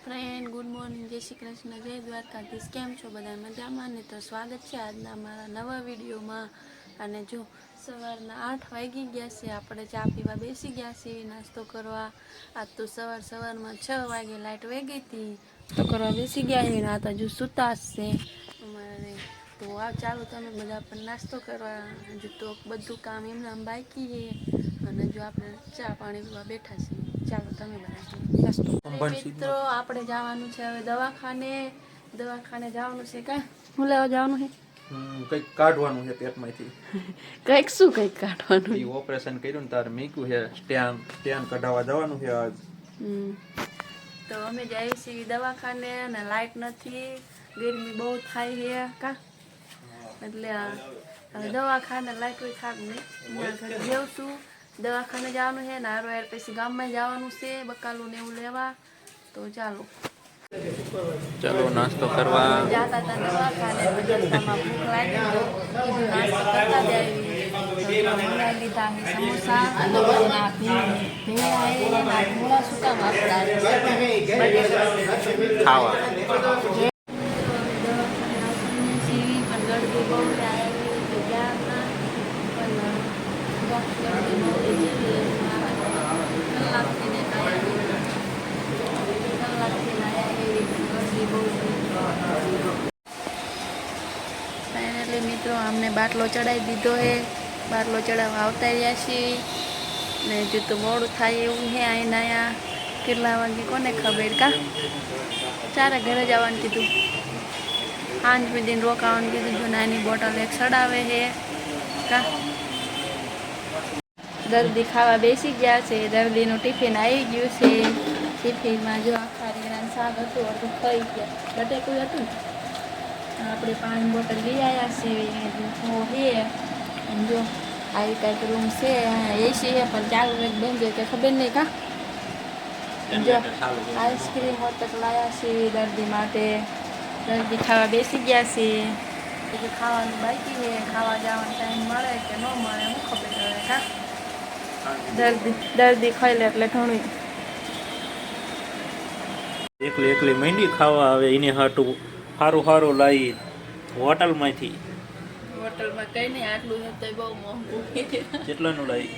Friend good morning, જય શ્રી કૃષ્ણ, જય દ્વારકાધીશ. કેમ છો બધા? મજામાં ને? તો સ્વાગત છે આજના મારા નવા વિડીયોમાં. અને જો સવારના 8 વાગી ગયા છે, આપણે ચા પીવા બેસી ગયા છીએ, નાસ્તો કરવા. આજ તો સવારમાં 6 વાગે લાઇટ વહી ગઈ હતી, તો કરવા બેસી ગયા છે. આ તો હજુ સૂતા છે અમારે. તો ચાલો તમે બધા પણ નાસ્તો કરવા. હજુ તો બધું કામ એમના બાકી છે અને જો આપણે ચા પાણી પીવા બેઠા છીએ. ચાલો તમે બધા નાસ્તો. મિત્રો આપણે જવાનું છે હવે દવાખાને જવાનું છે. કાં હું લેવા જવાનું છે? કંઈક કાઢવાનું છે પેટમાંથી. કંઈક શું કંઈક કાઢવાનું? એ ઓપરેશન કર્યું ને તારે મીક્યું છે, સ્ટેન કઢાવવા જવાનું છે આજ. તો અમે જઈએ છીએ દવાખાને અને લાઇટ નથી, ગરમી બહુ થાય છે કાં, એટલે હવે દવાખાને લાઇટ હોય ખાબ નહીં ઘરે જેવશું. દવાખાને જવાનું છે ને હાર પછી ગામમાં જવાનું છે બકાલું ને એવું લેવા. તો ચાલો નાસ્તો કરવા જાતા હતા દવાખાને, તો રસ્તામાં ભૂખ લાગી તો કીધું નાસ્તો કરતા જાય. મંગાવી લીધા છે સમોસા અને ભેળા ભૂળા શું કામ આપતા ખાવા. પણ ગળદી બહુ ગયા હતા પણ ગળદી બહુ કલાકથી ફાઇનલી મિત્રો અમને બાટલો ચડાવી દીધો છે. બાટલો ચડાવવા આવતા રહ્યા છીએ ને હજુ તો મોડું થાય એવું છે. અહીંયા કેટલા વાગે કોને ખબર? કાં ચારે ઘરે જવાનું કીધું, સાંજ સુધીને રોકાવાનું કીધું. જો નાની બોટલ એક ચડાવે છે કાં. દર્દી ખાવા બેસી ગયા છે. દર્દીનું ટિફિન આવી ગયું છે. ટિફિનમાં જો આખા રીંગણાનું શાક હતું, અડધું ખાઈ ગયા. બટેકું હતું ને આપણે પાણી બોટલ લઈ આવ્યા છીએ. અને જો આવી કાંઈક રૂમ છે, એસી છે પણ ચાલુ એક બંધ કે ખબર નહીં. કાં જો આઈસ્ક્રીમ હોતક લાવ્યા છીએ દર્દી માટે. દર્દી ખાવા બેસી ગયા છે. એટલે ખાવાનું બાકી છે. ખાવા જવાનો ટાઈમ મળે કે ન મળે હું ખબર હવે. કાં દર્દી ખાઈ લે એટલે ઘણું. એકલી મહેંદી ખાવા આવે એને હાટું સારું લાવી હોટલમાંથી. હોટલમાં કઈ નહીં, આટલું છે તો બહુ મોંઘું. કેટલાનું લાવી?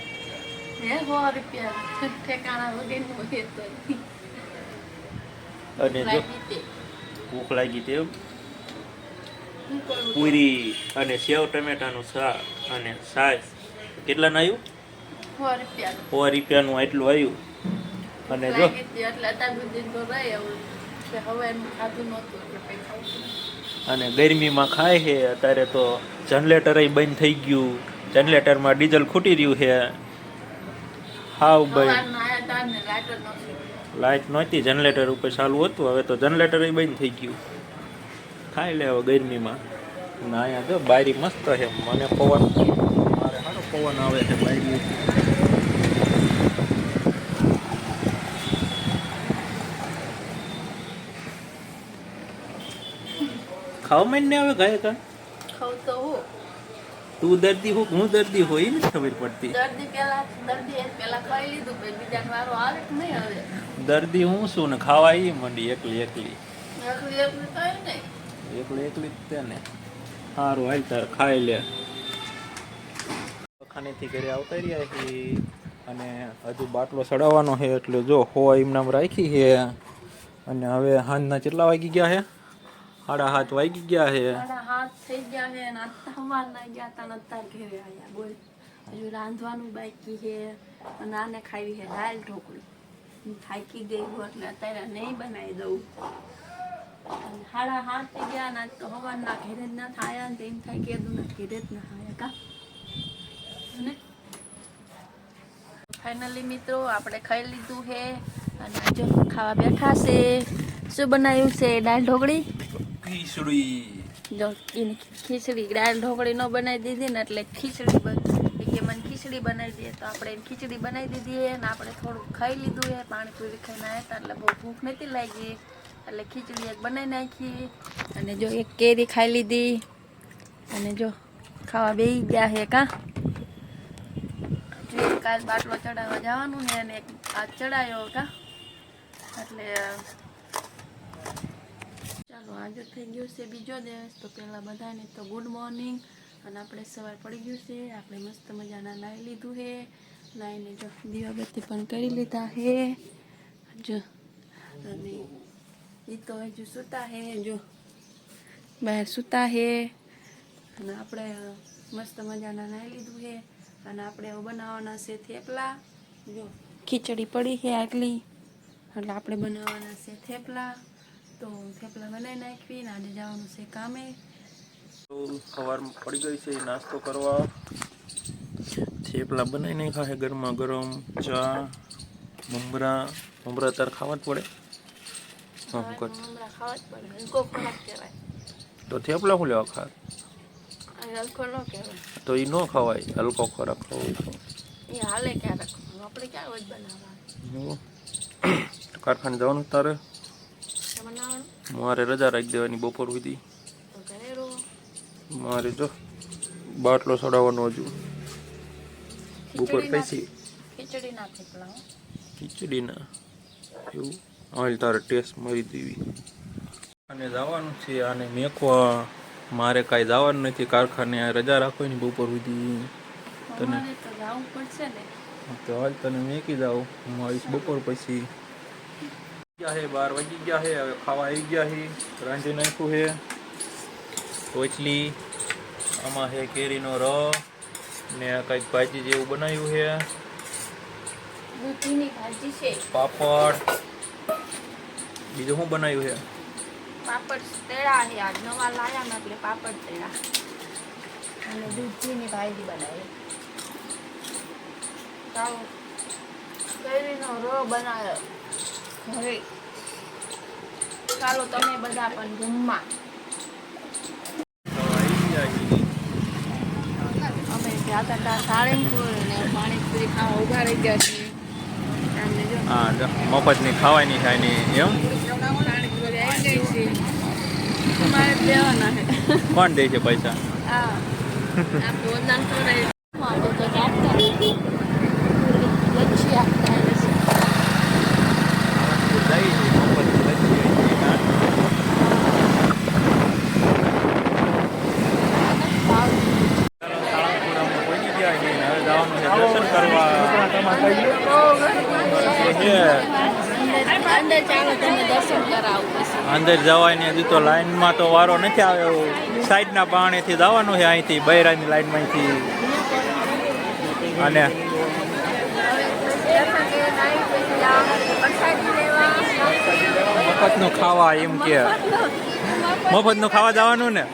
હે 100 રૂપિયા ઠેકાણા વગેરેનું છે તો. અને જો ભૂખ લાગી તેમ પૂરી અને સેવ ટમેટાનું શાક અને છાશ. કેટલાનું આવ્યું? 100 રૂપિયાનું આટલું આવ્યું. અને જો અને ગરમીમાં ખાય છે. અત્યારે તો જનરેટર બંધ થઈ ગયું, જનરેટરમાં ડીઝલ ખૂટી રહ્યું છે. હાવ બંધ, લાઇટ નહોતી, જનરેટર ઉપર ચાલુ હતું. હવે તો જનરેટર બંધ થઈ ગયું. ખાઈ લે હવે ગરમીમાં. અને અહીંયા જો બારી મસ્ત છે. મને પવન, મારે સારો પવન આવે છે બારી. ખાવા માંડ ને આવે ગાય કા ખાવ તો હું. તું દર્દી હો હું દર્દી હોય ને ખબર પડતી. દર્દી પેલા ખાઈ લીધું, પછી બીજા વારો આવે કે નહીં આવે. દર્દી હું છું ને ખાવા ઈ મંડી એકલી એકલી થાય નહીં. એકલી જ ને. સારું હાલ તાર ખાઈ લે. ખાનેથી ઘરે આવતા રહ્યા છીએ અને હજુ બાટલો ચડાવવાનો છે એટલે જો હો એમનામ રાખી છે. અને હવે સાંજના કેટલા વાગી ગયા છે? 7:30 વાગી ગયા છે. 7:30 થઈ ગયા છે અને સવારના ગયા હતા ને અત્યારે ઘરે આવ્યા. બોલ, હજુ રાંધવાનું બાકી છે અને આને ખાવી છે દાળ ઢોકળી. થાકી ગઈ હું એટલે અત્યારે નહીં બનાવી દઉં. 7:30 થઈ ગયા ને તો સવારના ઘરે જ ના થાય ને એમ થાય કે ઘરે જ ના થાય. કાં ફાઇનલી મિત્રો આપણે ખાઈ લીધું છે અને જો ખાવા બેઠા છે. શું બનાવ્યું છે? દાળ ઢોકળી. જો એની ખીચડી, દાળ ઢોકળી ન બનાવી દીધી ને એટલે ખીચડી કે મને ખીચડી બનાવી દે, તો આપણે ખીચડી બનાવી દીધી છે. અને આપણે થોડુંક ખાઈ લીધું છે, પાણીપુરી ખાઈને આવ્યા હતા એટલે બહુ ભૂખ નથી લાગી એટલે ખીચડી એક બનાવી નાખી. અને જો એક કેરી ખાઈ લીધી અને જો ખાવા બેસી ગયા છે. કાં કાલ બાટલો ચડાવવા જવાનું છે અને એક આ ચડાયો. કાં એટલે આજે થઈ ગયો છે બીજો દિવસ. તો પહેલાં બધાને તો ગુડ મોર્નિંગ. અને આપણે સવાર પડી ગયું છે, આપણે મસ્ત મજાના નાહી લીધું છે. નાહીને જો દીવાબત્તી પણ કરી લીધા છે જો. અને એ તો હજુ સૂતા હે, જો બહાર સૂતા હે. અને આપણે મસ્ત મજાના નાહી લીધું છે. અને આપણે હવે બનાવવાના છે થેપલા. જો ખીચડી પડી છે આટલી, એટલે આપણે બનાવવાના છે થેપલા. તો થેપલા બનાવી નાખવી ને આજે જવાનું છે કામે. સવારમાં પડી ગઈ છે નાસ્તો કરવા. થેપલા બનાવી નાખ્યા છે ગરમા ગરમ. ચા મમરા તાર ખાવા જ પડે. ખાવા જ પડે, હલકો ખોરાક કહેવાય. તો થેપલા શું લેવા ખા? હલકો ન કહેવાય તો એ ન ખવાય, હલકો ખોરાક ખાવો તો. એ હાલે ક્યારેક, આપણે ક્યાં રોજ બનાવવાનું. કારખાને જવાનું તારે? બનાવવાનું મારે રજા રાખી દેવાની બપોર સુધી. તો ઘરે રહો. મારે જો બાટલો ચડાવવાનો હજુ બપોર પછી. ખીચડીના થેપલા. ખીચડીના એવું હાલ તારે ટેસ્ટ મારી દેવી. અને જવાનું છે આને મેકવા. મારે કાંઈ જવાનું નથી કારખાને, રજા રાખવાની બપોર સુધી. તને તો જવું પડશે ને. તો હાલ તને મેકી જાઉં, હું આવીશ બપોર પછી. ગયા હે 12 વાગી ગયા હે, હવે ખાવા આવી ગયા હે. રાંધી નાખ્યું હે ટોચલી. આમાં હે કેરીનો રસ ને કંઈક ભાજી જેવું બનાવ્યું છે. દૂધીની ભાજી છે. પાપડ. બીજું શું બનાવ્યું છે? પાપડ તેડા છે, આજ નવા લાયા ને એટલે પાપડ તેડા અને દૂધીની ભાજી બનાવી. ચાલો કેરીનો રો બનાવ્યો ઘરે. ચાલો તમે બધા પણ જમવા. અમે જતા હતા સાળંગપુર ને પાણીપુરી ખાવા ઉભા રહી ગયા છીએ. હા મફતની ખાવાની થાય ને એમ. પાણીપુરી આવી ગઈ છે, તમારે દેવાના છે. કોણ દે છે પૈસા? હા આ ભોજન તો રહે તો આપતા લચ્છી આપતા દર્શન કરવા અંદર જવાય ને હજી તો લાઈનમાં તો વારો નથી આવ્યો. સાઈડના પાણીથી જવાનું છે, અહીંથી બૈરાની લાઈનમાંથી. અને મફતનું ખાવા એમ કે મફતનું ખાવા જવાનું ને.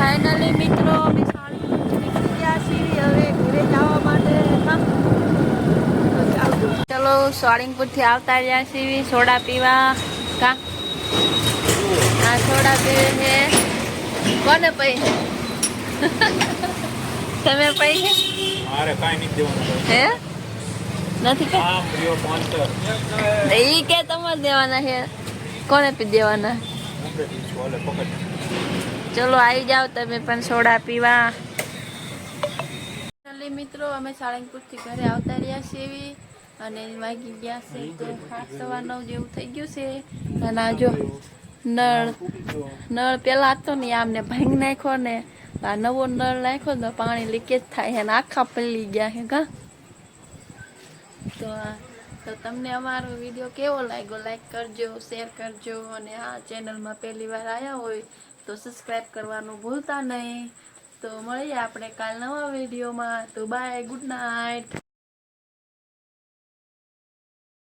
ફાઇનલી મિત્રો અમે નીકળી ગયા છીએ હવે ઘરે જવા માટે. ચલો સાળંગપુરથી આવતા રહ્યા છીએ સોડા પીવા. કા આ સોડા પીવે છે. કોને પૈ તમે પૈ મારે કાંઈ નથી દેવાનું હે નથી કે ઈ કે તમારે દેવાના છે. કોને પી દેવાના? ચલો આવી જાઓ તમે પણ સોડા પીવા. મિત્રો અમે સાળંગપુરથી ઘરે આવતા રહ્યા છીએ અને વાગી ગયા છે તો 8:15 જેવું થઈ ગયું છે. અને આ જો નળ પેલા હતો ને આમને ભાંગી નાખ્યો ને આ નવો નળ નાખ્યો ને પાણી લીકેજ થાય અને આખા પલળી ગયા છે. કા તો તમને અમારો વિડીયો કેવો લાગ્યો લાઈક કરજો, શેર કરજો અને આ ચેનલમાં પહેલી વાર આવ્યા હોય તો સબસ્ક્રાઈબ કરવાનું ભૂલતા નહીં. તો મળીએ આપણે કાલ નવા વિડીયોમાં. તો બાય, ગુડ નાઇટ.